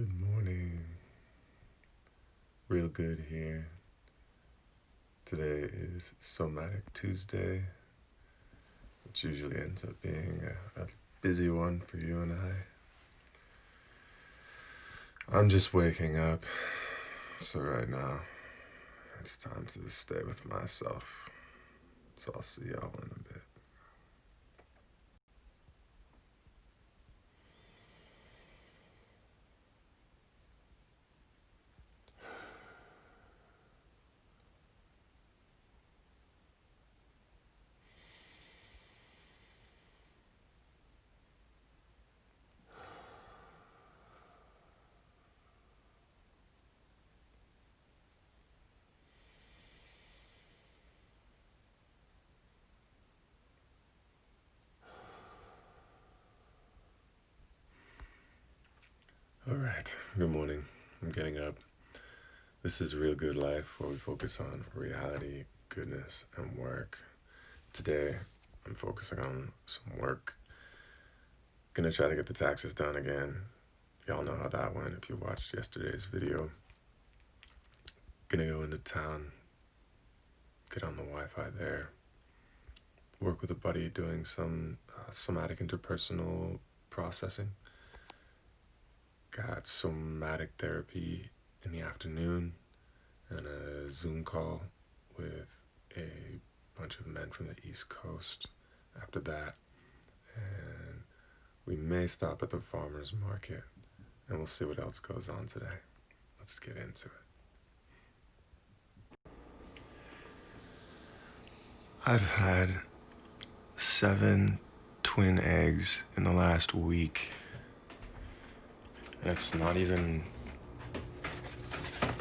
Good morning. Real good here. Today is Somatic Tuesday, which usually ends up being a busy one for you and I. I'm just waking up, so right now it's time to stay with myself. So I'll see y'all in a bit. All right, good morning. I'm getting up. This is Real Good Life, where we focus on reality, goodness, and work. Today, I'm focusing on some work. Gonna try to get the taxes done again. Y'all know how that went if you watched yesterday's video. Gonna go into town, get on the Wi-Fi there, work with a buddy doing some somatic interpersonal processing. Got somatic therapy in the afternoon and a Zoom call with a bunch of men from the East Coast after that. And we may stop at the farmer's market and we'll see what else goes on today. Let's get into it. I've had 7 twin eggs in the last week. And it's not even,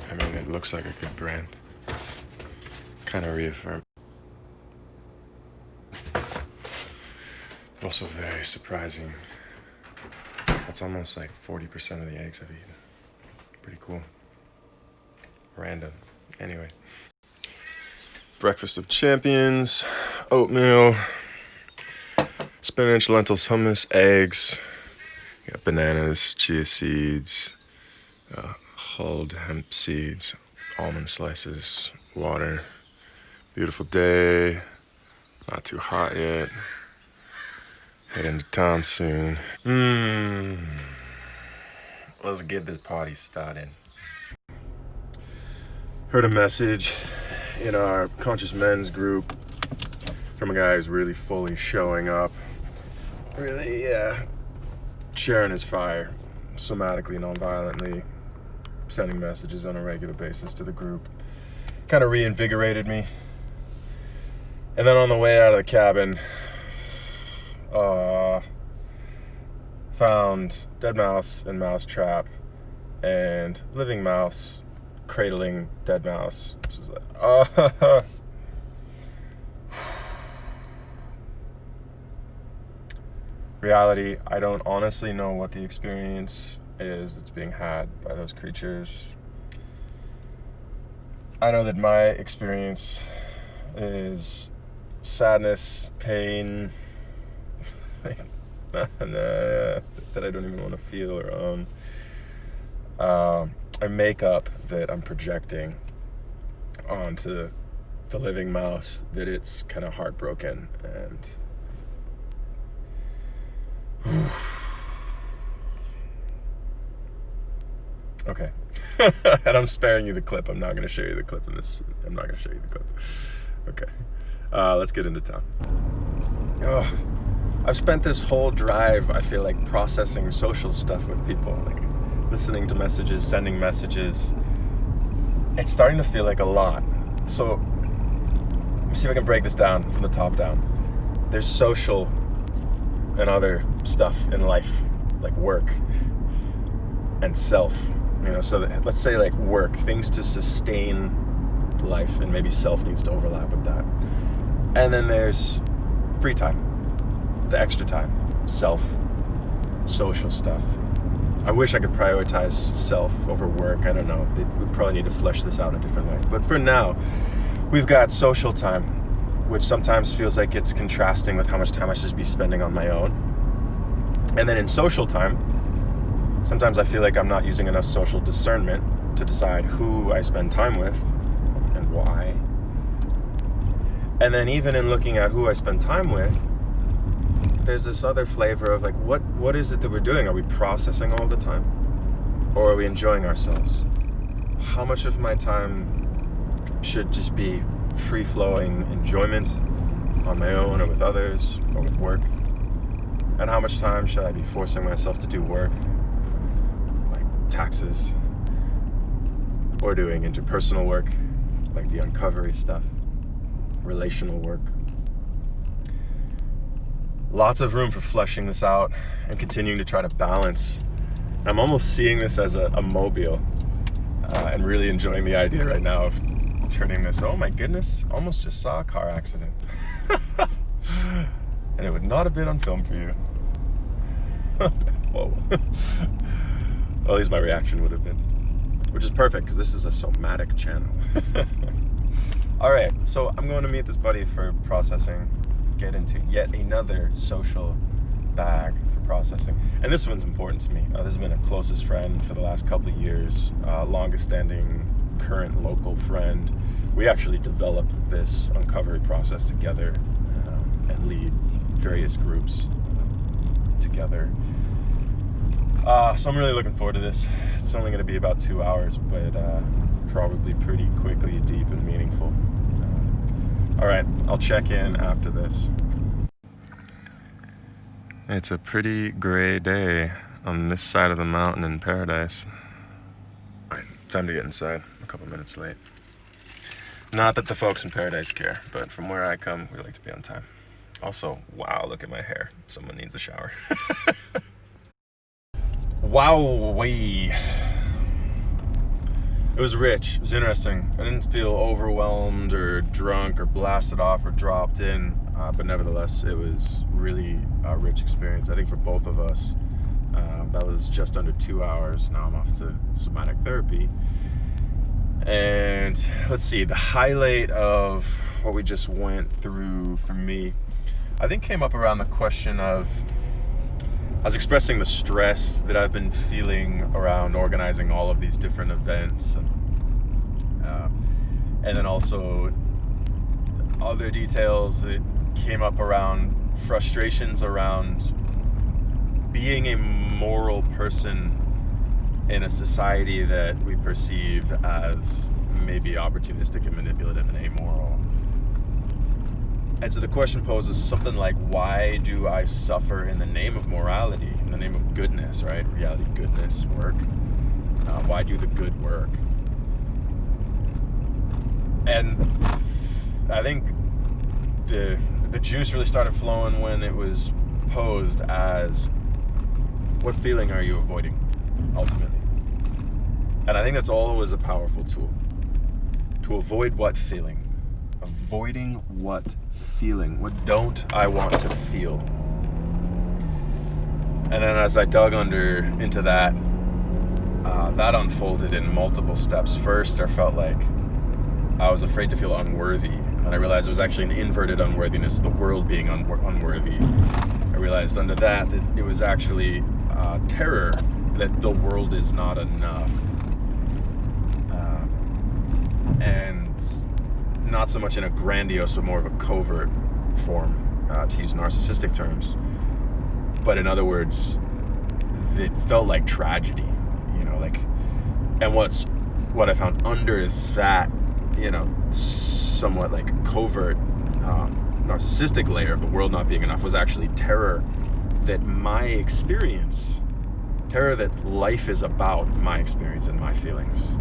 it looks like a good brand. Kind of reaffirmed. But also very surprising. That's almost like 40% of the eggs I've eaten. Pretty cool. Random. Anyway. Breakfast of champions, oatmeal, spinach, lentils, hummus, eggs. You got bananas, chia seeds, hulled hemp seeds, almond slices, water. Beautiful day, not too hot yet. Head into town soon. Let's get this party started. Heard a message in our Conscious Men's group from a guy who's really fully showing up. Really, sharing his fire, somatically, non-violently, sending messages on a regular basis to the group. Kind of reinvigorated me. And then on the way out of the cabin, found dead mouse and mouse trap and living mouse cradling dead mouse. Which is like, reality, I don't honestly know what the experience is that's being had by those creatures. I know that my experience is sadness, pain, that I don't even want to feel or own. A makeup that I'm projecting onto the living mouse, that it's kind of heartbroken and okay. And I'm sparing you the clip. I'm not going to show you the clip in this. I'm not going to show you the clip. Okay. Let's get into town. I've spent this whole drive, I feel like, processing social stuff with people, like listening to messages, sending messages. It's starting to feel like a lot. So let me see if I can break this down from the top down. There's social and other stuff in life, like work and self, so let's say like work, things to sustain life, and maybe self needs to overlap with that. And then there's free time, the extra time, self, social stuff. I wish I could prioritize self over work. I don't know. We probably need to flesh this out a different way. But for now, we've got social time, which sometimes feels like it's contrasting with how much time I should be spending on my own. And then in social time, Sometimes I feel like I'm not using enough social discernment to decide who I spend time with and why. And then even in looking at who I spend time with, there's this other flavor of like, what is it that we're doing? Are we processing all the time? Or are we enjoying ourselves? How much of my time should just be free-flowing enjoyment on my own or with others or with work? And how much time should I be forcing myself to do work, like taxes, or doing interpersonal work, like the uncovery stuff, relational work? Lots of room for fleshing this out and continuing to try to balance. I'm almost seeing this as a mobile and really enjoying the idea right now of turning this, oh my goodness, almost just saw a car accident. And it would not have been on film for you. Whoa. At least my reaction would have been. Which is perfect, because this is a somatic channel. Alright, so I'm going to meet this buddy for processing, get into yet another social bag for processing. And this one's important to me. This has been a closest friend for the last couple of years, longest standing current local friend. We actually developed this uncovery process together and lead various groups together. So I'm really looking forward to this. It's only going to be about 2 hours, but probably pretty quickly deep and meaningful. All right, I'll check in after this. It's a pretty gray day on this side of the mountain in paradise. All right, time to get inside. I'm a couple minutes late. Not that the folks in paradise care, but from where I come, we like to be on time. Also, wow, look at my hair. Someone needs a shower. Wowee. It was rich. It was interesting. I didn't feel overwhelmed or drunk or blasted off or dropped in, but nevertheless, it was really a rich experience. I think for both of us, that was just under 2 hours. Now I'm off to somatic therapy. And let's see, the highlight of what we just went through for me, I think came up around the question of, I was expressing the stress that I've been feeling around organizing all of these different events, and then also other details that came up around frustrations around being a moral person in a society that we perceive as maybe opportunistic and manipulative and amoral. And so the question poses something like, why do I suffer in the name of morality, in the name of goodness, right? Reality, goodness, work. Why do the good work? And I think the juice really started flowing when it was posed as, what feeling are you avoiding, ultimately? And I think that's always a powerful tool. To avoid what feeling? Avoiding what feeling? What don't I want to feel? And then as I dug into that, that unfolded in multiple steps. First, I felt like I was afraid to feel unworthy. And I realized it was actually an inverted unworthiness, the world being unworthy. I realized under that it was actually terror that the world is not enough. And not so much in a grandiose, but more of a covert form, to use narcissistic terms. But in other words, it felt like tragedy, and what I found under that, somewhat like covert, narcissistic layer of the world not being enough was actually terror that my experience, terror that life is about my experience and my feelings,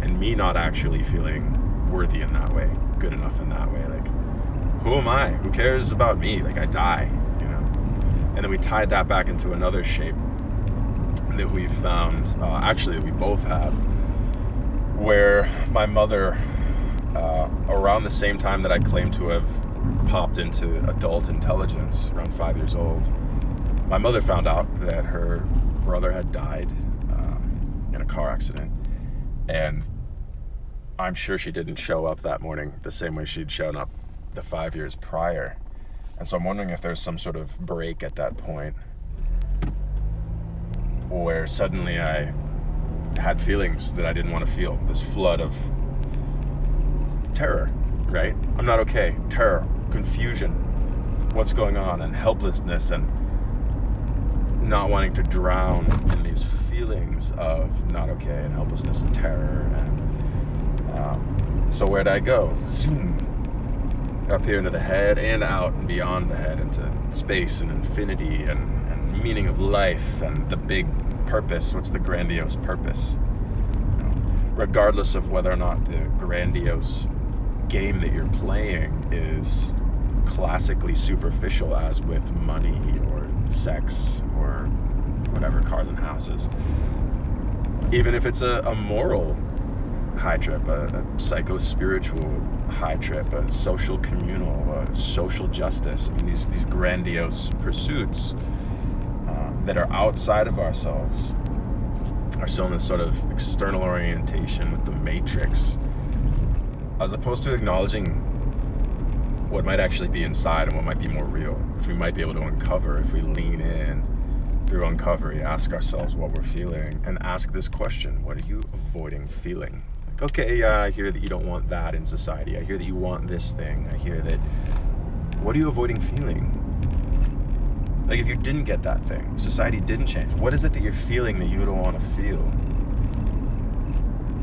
and me not actually feeling worthy in that way, good enough in that way. Like, who am I? Who cares about me? Like, I die, And then we tied that back into another shape that we found, actually that we both have, where my mother, around the same time that I claim to have popped into adult intelligence, around 5 years old, my mother found out that her brother had died in a car accident. And I'm sure she didn't show up that morning the same way she'd shown up the 5 years prior. And so I'm wondering if there's some sort of break at that point where suddenly I had feelings that I didn't want to feel. This flood of terror, right? I'm not okay. Terror, confusion, what's going on, and helplessness, and not wanting to drown in these feelings of not okay and helplessness and terror. And so where did I go? Zoom. Up here into the head and out and beyond the head into space and infinity and meaning of life and the big purpose. What's the grandiose purpose? Regardless of whether or not the grandiose game that you're playing is classically superficial, as with money or sex or whatever, cars and houses. Even if it's a moral high trip, a psycho-spiritual high trip, a social communal, social justice. I mean, these grandiose pursuits that are outside of ourselves are still in this sort of external orientation with the matrix, as opposed to acknowledging what might actually be inside and what might be more real, which we might be able to uncover if we lean in through uncovery, ask ourselves what we're feeling, and ask this question: what are you avoiding feeling? Like, okay, yeah, I hear that you don't want that in society. I hear that you want this thing. I hear that. What are you avoiding feeling? Like, if you didn't get that thing, society didn't change, what is it that you're feeling that you don't want to feel?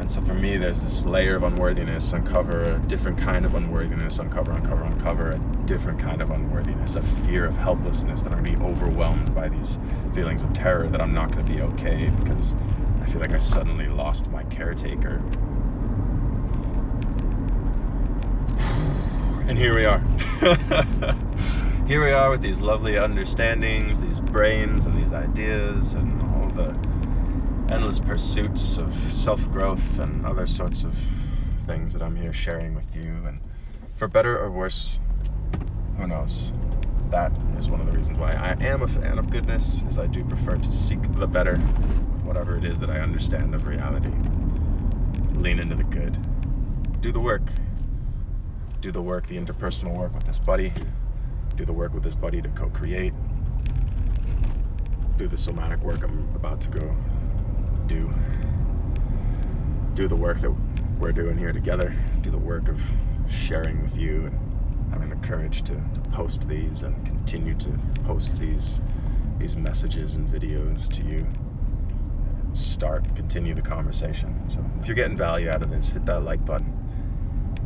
And so for me, there's this layer of unworthiness, uncover a different kind of unworthiness, uncover a different kind of unworthiness, a fear of helplessness, that I'm going to be overwhelmed by these feelings of terror, that I'm not going to be okay because I feel like I suddenly lost my caretaker. And here we are. Here we are with these lovely understandings, these brains and these ideas and all the endless pursuits of self-growth and other sorts of things that I'm here sharing with you. And for better or worse, who knows? That is one of the reasons why I am a fan of goodness, is I do prefer to seek the better, whatever it is that I understand of reality. Lean into the good. Do the work. Do the work, the interpersonal work with this buddy. Do the work with this buddy to co-create. Do the somatic work I'm about to go do. Do the work that we're doing here together. Do the work of sharing with you and having the courage to post these and continue to post these messages and videos to you. Continue the conversation. So if you're getting value out of this, hit that like button.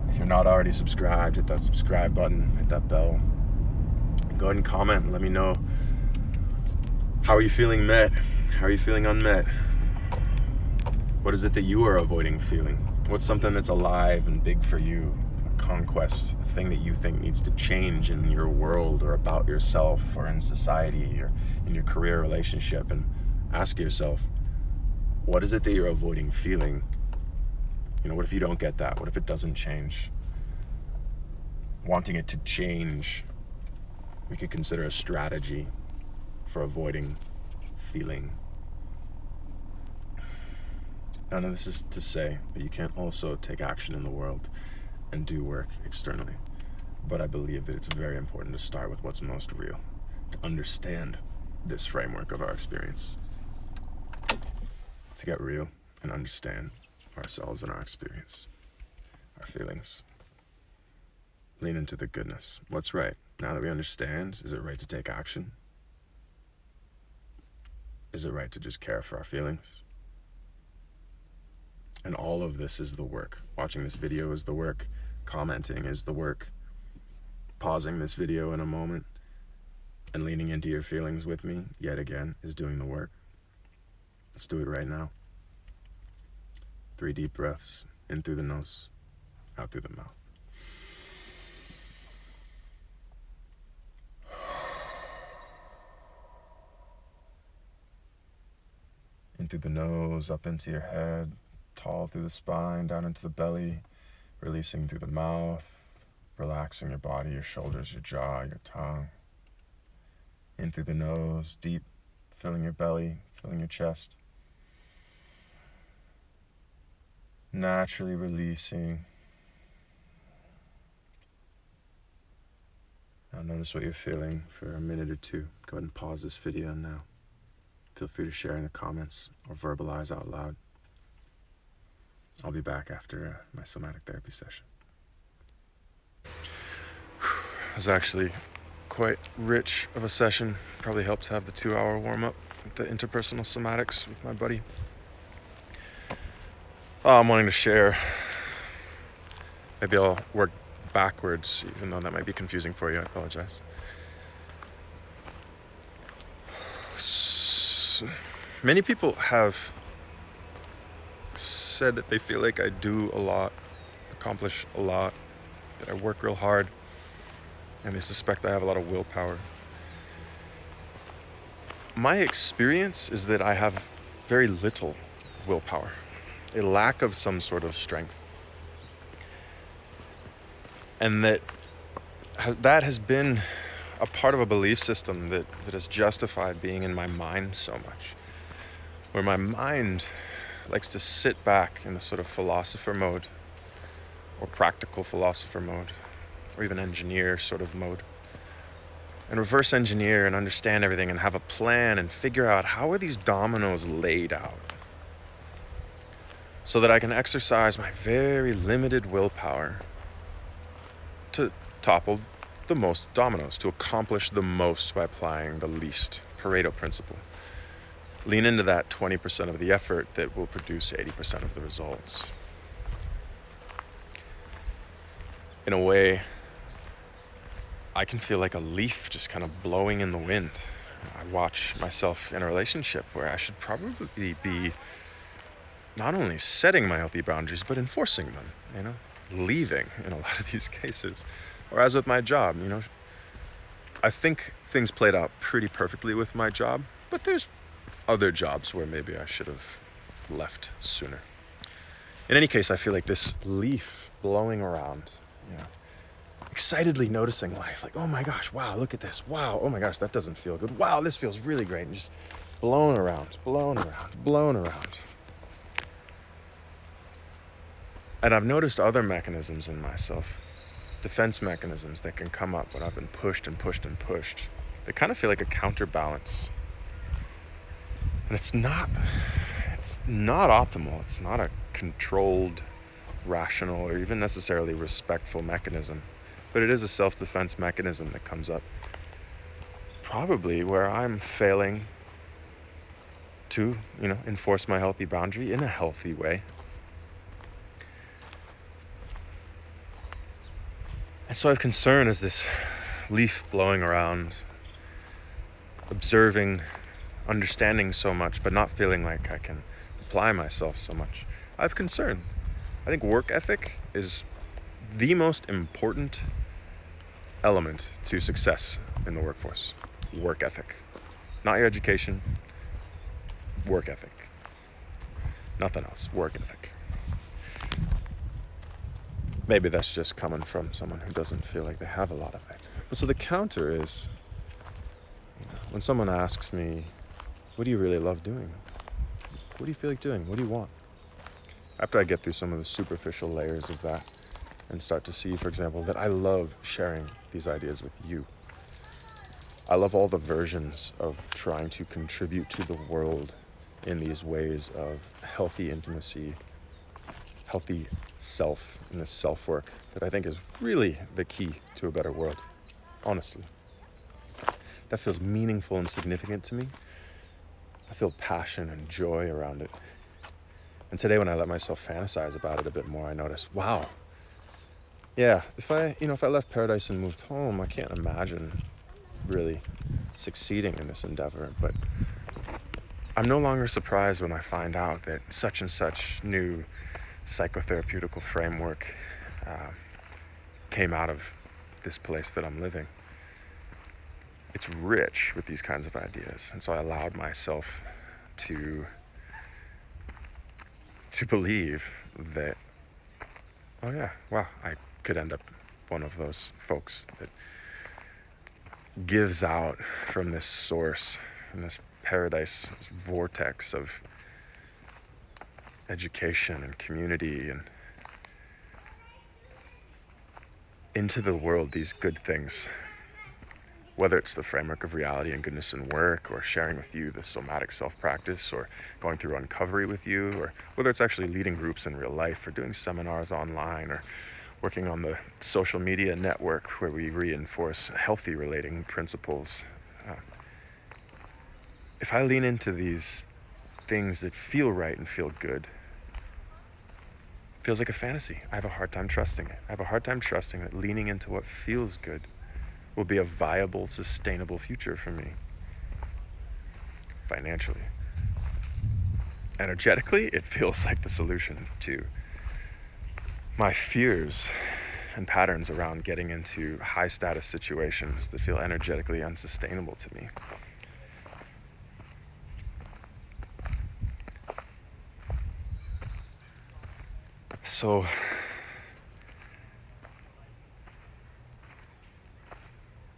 If you're not already subscribed, hit that subscribe button, hit that bell. Go ahead and comment and let me know, how are you feeling met? How are you feeling unmet? What is it that you are avoiding feeling? What's something that's alive and big for you? A conquest, a thing that you think needs to change in your world or about yourself or in society or in your career relationship. And ask yourself, what is it that you're avoiding feeling? What if you don't get that? What if it doesn't change? Wanting it to change, we could consider a strategy for avoiding feeling. None of this is to say that you can't also take action in the world and do work externally. But I believe that it's very important to start with what's most real, to understand this framework of our experience, to get real and understand ourselves and our experience, our feelings. Lean into the goodness. What's right? Now that we understand, is it right to take action? Is it right to just care for our feelings? And all of this is the work. Watching this video is the work. Commenting is the work. Pausing this video in a moment and leaning into your feelings with me, yet again, is doing the work. Let's do it right now. 3 deep breaths, in through the nose, out through the mouth. In through the nose, up into your head, tall through the spine, down into the belly, releasing through the mouth, relaxing your body, your shoulders, your jaw, your tongue. In through the nose, deep, filling your belly, filling your chest. Naturally releasing. Now notice what you're feeling for a minute or two. Go ahead and pause this video now. feel free to share in the comments or verbalize out loud. I'll be back after my somatic therapy session. It was actually quite rich of a session. Probably helped to have the 2-hour warm-up with the interpersonal somatics with my buddy. I'm wanting to share. Maybe I'll work backwards, even though that might be confusing for you. I apologize. Many people have said that they feel like I do a lot, accomplish a lot, that I work real hard, and they suspect I have a lot of willpower. My experience is that I have very little willpower, a lack of some sort of strength. And that has been a part of a belief system that has justified being in my mind so much, where my mind likes to sit back in the sort of philosopher mode, or practical philosopher mode, or even engineer sort of mode, and reverse engineer and understand everything and have a plan and figure out how are these dominoes laid out so that I can exercise my very limited willpower to topple the most dominoes, to accomplish the most by applying the least. Pareto principle. Lean into that 20% of the effort that will produce 80% of the results. In a way, I can feel like a leaf just kind of blowing in the wind. I watch myself in a relationship where I should probably be not only setting my healthy boundaries, but enforcing them, leaving in a lot of these cases. Or as with my job, I think things played out pretty perfectly with my job, but there's other jobs where maybe I should have left sooner. In any case, I feel like this leaf blowing around, excitedly noticing life, like, oh my gosh, wow, look at this, wow, oh my gosh, that doesn't feel good, wow, this feels really great, and just blown around. And I've noticed other mechanisms in myself, defense mechanisms that can come up when I've been pushed and pushed and pushed. They kind of feel like a counterbalance. And it's not optimal. It's not a controlled, rational, or even necessarily respectful mechanism. But it is a self-defense mechanism that comes up. Probably where I'm failing to, enforce my healthy boundary in a healthy way. And so I have concern as this leaf blowing around, observing, understanding so much, but not feeling like I can apply myself so much. I have concern. I think work ethic is the most important element to success in the workforce. Work ethic. Not your education. Work ethic. Nothing else. Work ethic. Maybe that's just coming from someone who doesn't feel like they have a lot of it. But so the counter is, when someone asks me, what do you really love doing? What do you feel like doing? What do you want? After I get through some of the superficial layers of that and start to see, for example, that I love sharing these ideas with you. I love all the versions of trying to contribute to the world in these ways of healthy intimacy, healthy self, and this self-work that I think is really the key to a better world, honestly. That feels meaningful and significant to me. I feel passion and joy around it. And today when I let myself fantasize about it a bit more, I noticed, wow, yeah, if I left paradise and moved home, I can't imagine really succeeding in this endeavor. But I'm no longer surprised when I find out that such and such new psychotherapeutical framework came out of this place that I'm living. It's rich with these kinds of ideas. And so I allowed myself to believe that, oh yeah, wow, I could end up one of those folks that gives out from this source, from this paradise, this vortex of education and community, and into the world these good things, whether it's the framework of reality and goodness and work, or sharing with you the somatic self-practice, or going through uncovery with you, or whether it's actually leading groups in real life, or doing seminars online, or working on the social media network where we reinforce healthy relating principles. If I lean into these things that feel right and feel good, it feels like a fantasy. I have a hard time trusting it. I have a hard time trusting that leaning into what feels good will be a viable, sustainable future for me. Financially. Energetically, it feels like the solution to my fears and patterns around getting into high status situations that feel energetically unsustainable to me. So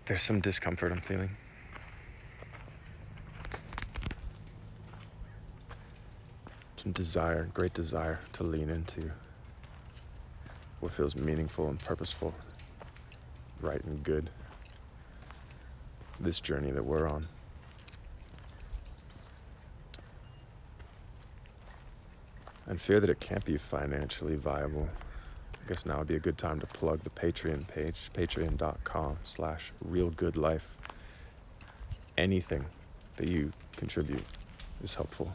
there's some discomfort I'm feeling. Some desire, great desire to lean into what feels meaningful and purposeful, right and good. This journey that we're on. And fear that it can't be financially viable. I guess now would be a good time to plug the Patreon page, patreon.com/realgoodlife. Anything that you contribute is helpful.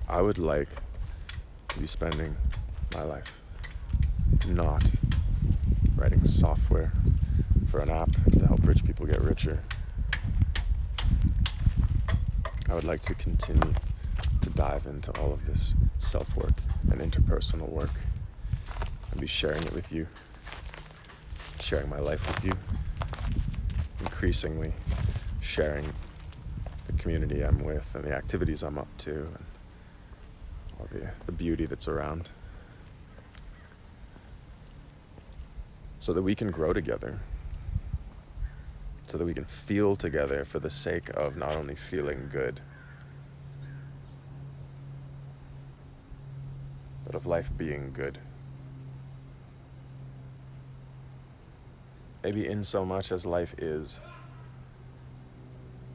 I would like to be spending my life not writing software for an app to help rich people get richer. I would like to continue to dive into all of this self-work and interpersonal work and be sharing it with you, sharing my life with you, increasingly sharing the community I'm with and the activities I'm up to and all the beauty that's around, so that we can grow together, so that we can feel together for the sake of not only feeling good, but of life being good. Maybe in so much as life is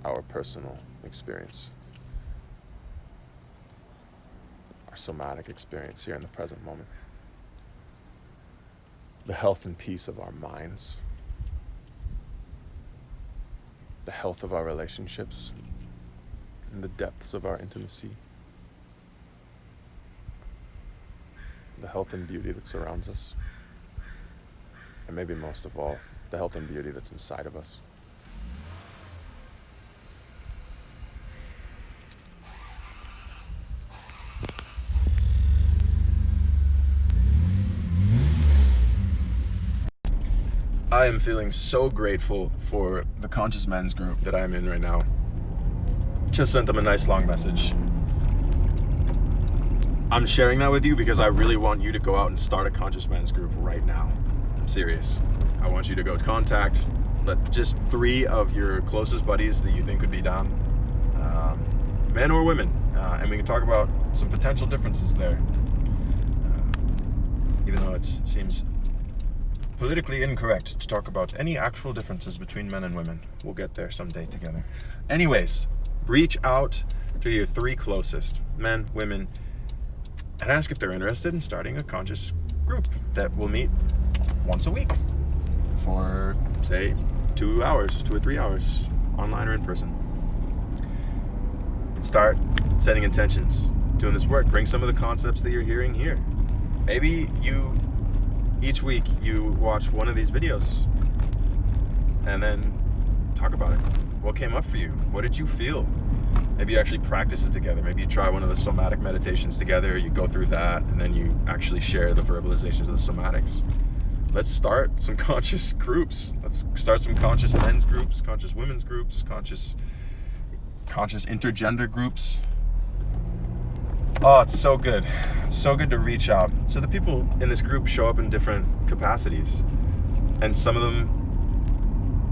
our personal experience, our somatic experience here in the present moment, the health and peace of our minds, the health of our relationships, and the depths of our intimacy, the health and beauty that surrounds us, and maybe most of all, the health and beauty that's inside of us. I am feeling so grateful for the Conscious Men's group that I'm in right now. Just sent them a nice long message. I'm sharing that with you because I really want you to go out and start a Conscious Men's group right now. I'm serious. I want you to go contact just 3 of your closest buddies that you think would be down, men or women, and we can talk about some potential differences there, even though it seems politically incorrect to talk about any actual differences between men and women. We'll get there someday together. Anyways, reach out to your 3 closest, men, women, and ask if they're interested in starting a conscious group that will meet once a week for, say, 2 hours, 2 or 3 hours, online or in person. Start setting intentions, doing this work. Bring some of the concepts that you're hearing here. Maybe each week you watch one of these videos and then talk about it. What came up for you? What did you feel? Maybe you actually practice it together. Maybe you try one of the somatic meditations together, you go through that, and then you actually share the verbalizations of the somatics. Let's start some conscious groups. Let's start some conscious men's groups, conscious women's groups, conscious intergender groups. Oh, it's so good. It's so good to reach out. So the people in this group show up in different capacities, and some of them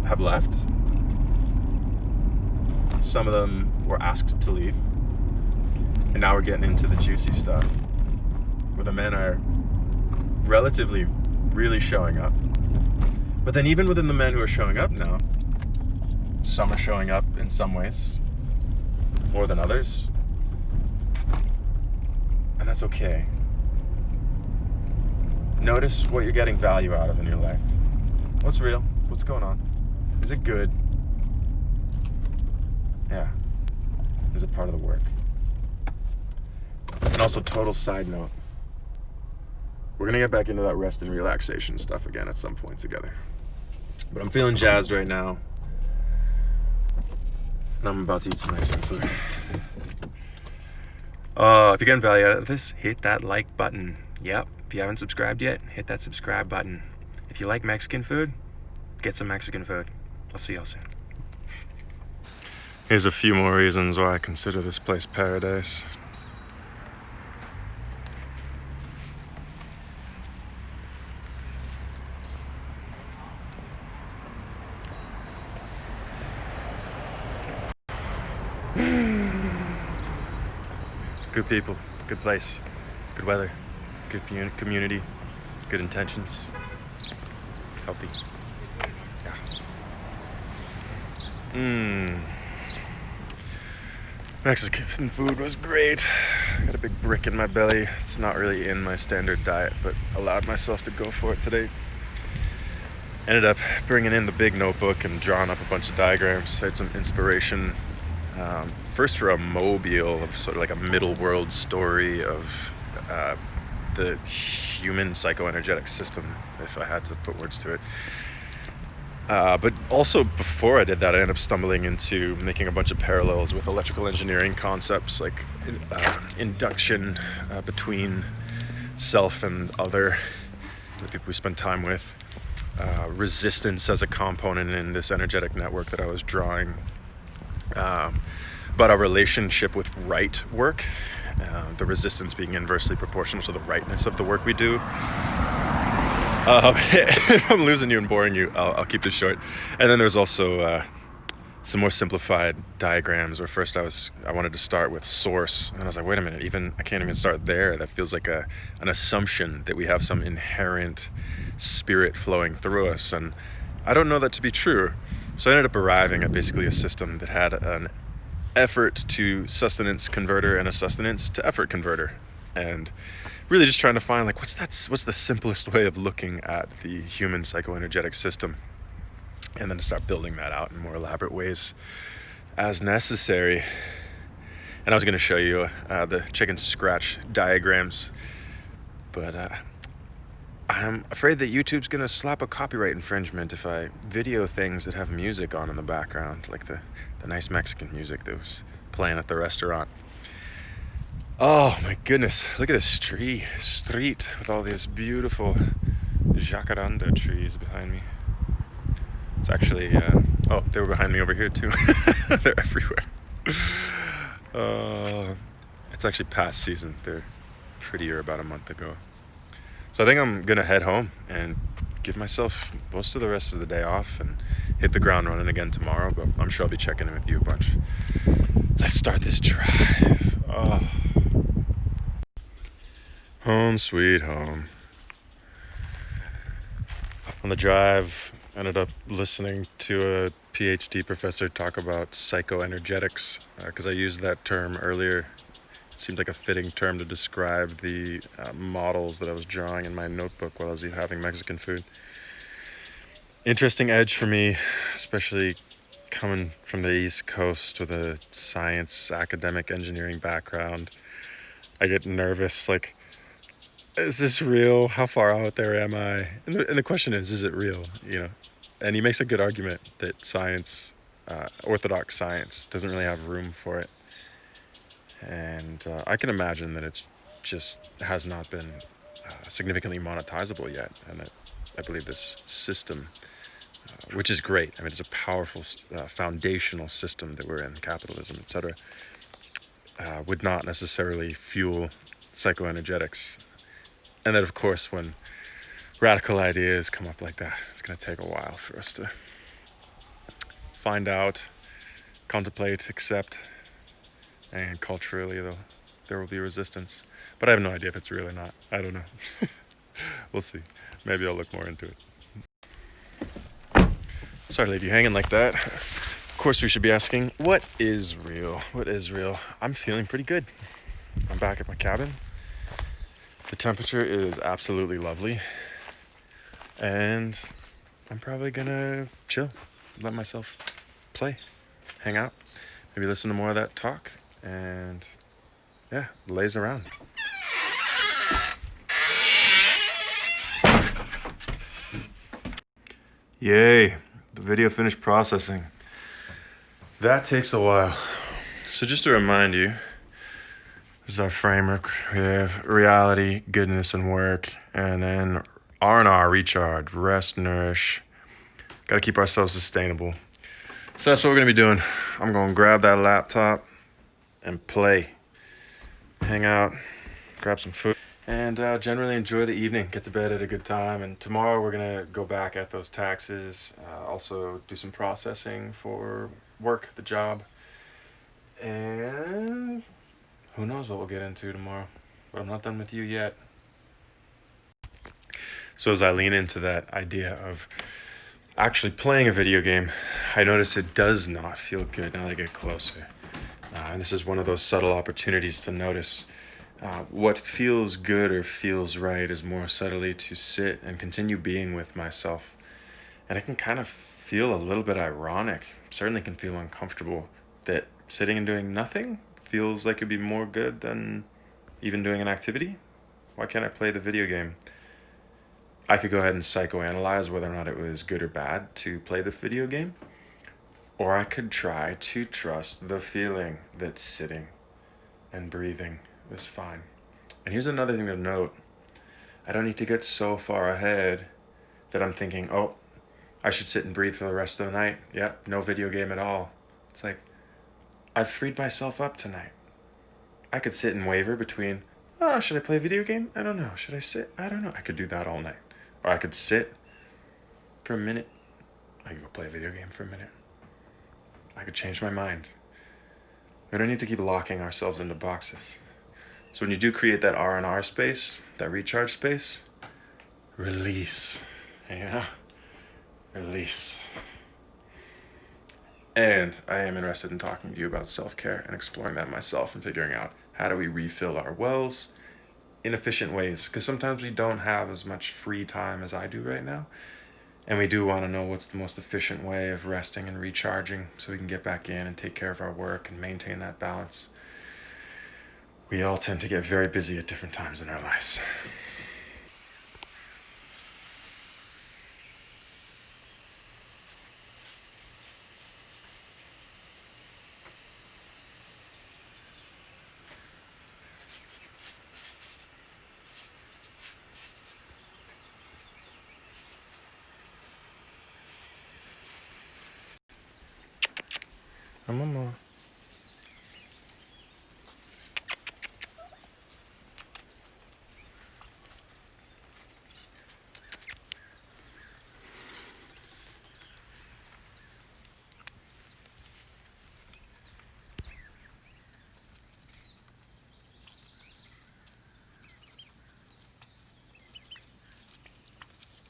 have left. Some of them were asked to leave. And now we're getting into the juicy stuff, where the men are relatively really showing up. But then even within the men who are showing up now, some are showing up in some ways more than others. And that's okay. Notice what you're getting value out of in your life. What's real? What's going on? Is it good? Yeah. Is it part of the work? And also, total side note, we're gonna get back into that rest and relaxation stuff again at some point together. But I'm feeling jazzed right now, and I'm about to eat some Mexican food. If you're getting value out of this, hit that like button. Yep. If you haven't subscribed yet, hit that subscribe button. If you like Mexican food, get some Mexican food. I'll see y'all soon. Here's a few more reasons why I consider this place paradise. Good people, good place, good weather, good community, good intentions, healthy. Yeah. Mexican food was great. Got a big brick in my belly. It's not really in my standard diet, but allowed myself to go for it today. Ended up bringing in the big notebook and drawing up a bunch of diagrams. Had some inspiration. First for a mobile of sort of like a middle world story of the human psychoenergetic system, if I had to put words to it. But also before I did that, I ended up stumbling into making a bunch of parallels with electrical engineering concepts like induction between self and other, the people we spend time with, resistance as a component in this energetic network that I was drawing, but our relationship with right work, the resistance being inversely proportional to the rightness of the work we do. If I'm losing you and boring you, I'll keep this short. And then there's also some more simplified diagrams where first I wanted to start with source, and I was like, wait a minute, I can't even start there. That feels like an assumption that we have some inherent spirit flowing through us, and I don't know that to be true. So I ended up arriving at basically a system that had an effort to sustenance converter and a sustenance to effort converter, and really just trying to find like what's the simplest way of looking at the human psychoenergetic system, and then to start building that out in more elaborate ways as necessary. And I was going to show you the chicken scratch diagrams, but I'm afraid that YouTube's going to slap a copyright infringement if I video things that have music on in the background, like the nice Mexican music that was playing at the restaurant. Oh my goodness, look at this street with all these beautiful jacaranda trees behind me. It's actually, they were behind me over here too. They're everywhere. It's actually past season. They're prettier about a month ago. So I think I'm gonna head home and give myself most of the rest of the day off and hit the ground running again tomorrow, but I'm sure I'll be checking in with you a bunch. Let's start this drive. Oh. Home sweet home. On the drive, ended up listening to a PhD professor talk about psychoenergetics, because I used that term earlier. It seemed like a fitting term to describe the models that I was drawing in my notebook while I was having Mexican food. Interesting edge for me, especially coming from the East Coast with a science, academic, engineering background. I get nervous, like, is this real? How far out there am I? And the question is it real? And he makes a good argument that science, orthodox science, doesn't really have room for it. And I can imagine that it's just has not been significantly monetizable yet. And I believe this system, which is great. I mean, it's a powerful foundational system that we're in, capitalism, etc., would not necessarily fuel psychoenergetics. And then, of course, when radical ideas come up like that, it's going to take a while for us to find out, contemplate, accept, and culturally there will be resistance. But I have no idea if it's real or not. I don't know. We'll see. Maybe I'll look more into it. Sorry to leave you hanging like that. Of course, we should be asking, what is real? What is real? I'm feeling pretty good. I'm back at my cabin. The temperature is absolutely lovely. And I'm probably gonna chill, let myself play, hang out, maybe listen to more of that talk, and yeah, laze around. Yay, the video finished processing. That takes a while. So just to remind you, this is our framework. We have reality, goodness, and work, and then R&R, recharge, rest, nourish. Got to keep ourselves sustainable. So that's what we're gonna be doing. I'm gonna grab that laptop and play, hang out, grab some food, and generally enjoy the evening. Get to bed at a good time. And tomorrow we're gonna go back at those taxes. Also do some processing for work, the job, and who knows what we'll get into tomorrow. But I'm not done with you yet. So as I lean into that idea of actually playing a video game, I notice it does not feel good now that I get closer. And this is one of those subtle opportunities to notice what feels good or feels right is more subtly to sit and continue being with myself. And it can kind of feel a little bit ironic, certainly can feel uncomfortable, that sitting and doing nothing feels like it'd be more good than even doing an activity. Why can't I play the video game? I could go ahead and psychoanalyze whether or not it was good or bad to play the video game, or I could try to trust the feeling that sitting and breathing is fine. And here's another thing to note. I don't need to get so far ahead that I'm thinking, oh, I should sit and breathe for the rest of the night. Yep, no video game at all. It's like, I've freed myself up tonight. I could sit and waver between, oh, should I play a video game? I don't know. Should I sit? I don't know. I could do that all night. Or I could sit for a minute. I could go play a video game for a minute. I could change my mind. We don't need to keep locking ourselves into boxes. So when you do create that R&R space, that recharge space, release. Yeah? Release. And I am interested in talking to you about self-care and exploring that myself and figuring out how do we refill our wells in efficient ways. Because sometimes we don't have as much free time as I do right now. And we do want to know what's the most efficient way of resting and recharging so we can get back in and take care of our work and maintain that balance. We all tend to get very busy at different times in our lives. Mama.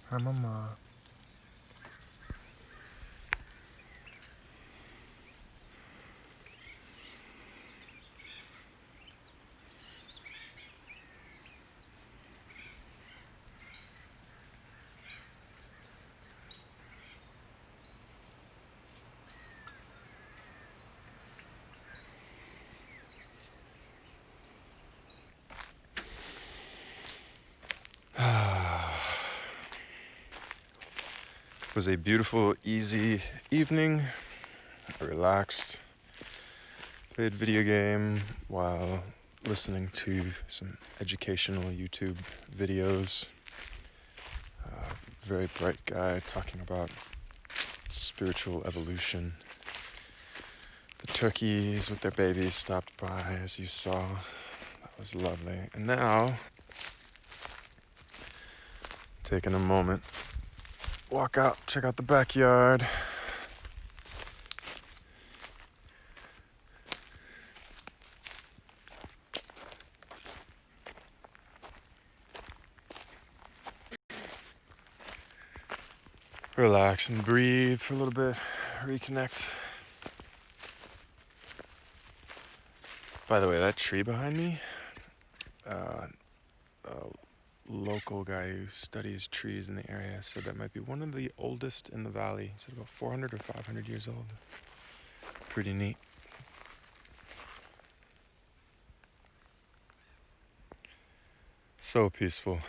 Hi, Mama. It was a beautiful, easy evening. I relaxed, played video game while listening to some educational YouTube videos. Very bright guy talking about spiritual evolution. The turkeys with their babies stopped by, as you saw. That was lovely. And now, taking a moment, walk out, check out the backyard. Relax and breathe for a little bit, reconnect. By the way, that tree behind me, a local guy who studies trees in the area said that might be one of the oldest in the valley. He said about 400 or 500 years old. Pretty neat. So peaceful.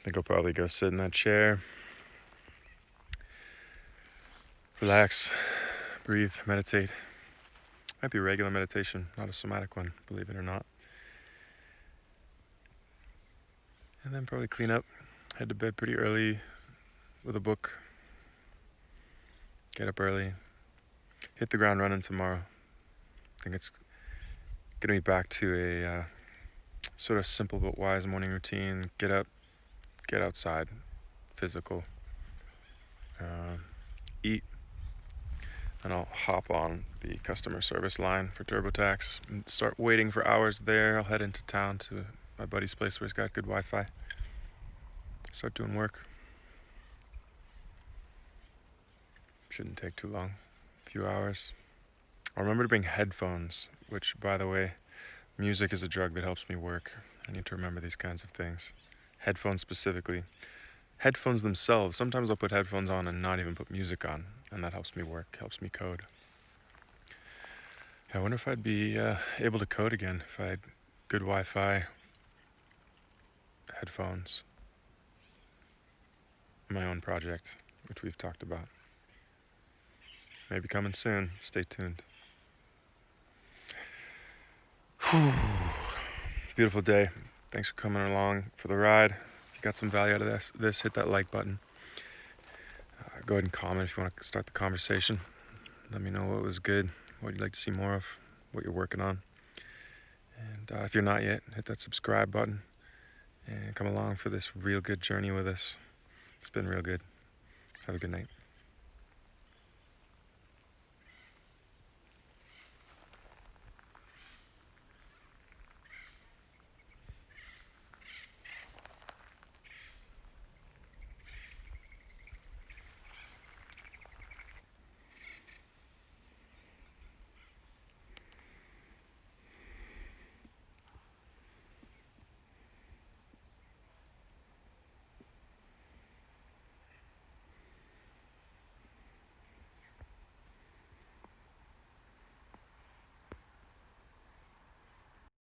I think I'll probably go sit in that chair. Relax, breathe, meditate. Might be regular meditation, not a somatic one, believe it or not. And then probably clean up, head to bed pretty early with a book. Get up early, hit the ground running tomorrow. I think it's getting me back to a sort of simple but wise morning routine. Get up, get outside, physical, eat, and I'll hop on the customer service line for TurboTax and start waiting for hours there. I'll head into town to my buddy's place where he's got good Wi-Fi. Start doing work. Shouldn't take too long, a few hours. I'll remember to bring headphones, which, by the way, music is a drug that helps me work. I need to remember these kinds of things. Headphones specifically. Headphones themselves, sometimes I'll put headphones on and not even put music on, and that helps me work, helps me code. I wonder if I'd be able to code again if I had good Wi-Fi, headphones, my own project, which we've talked about. Maybe coming soon. Stay tuned. Whew. Beautiful day. Thanks for coming along for the ride. If you got some value out of this, hit that like button. Go ahead and comment if you want to start the conversation. Let me know what was good, what you'd like to see more of, what you're working on. And if you're not yet, hit that subscribe button and come along for this real good journey with us. It's been real good. Have a good night.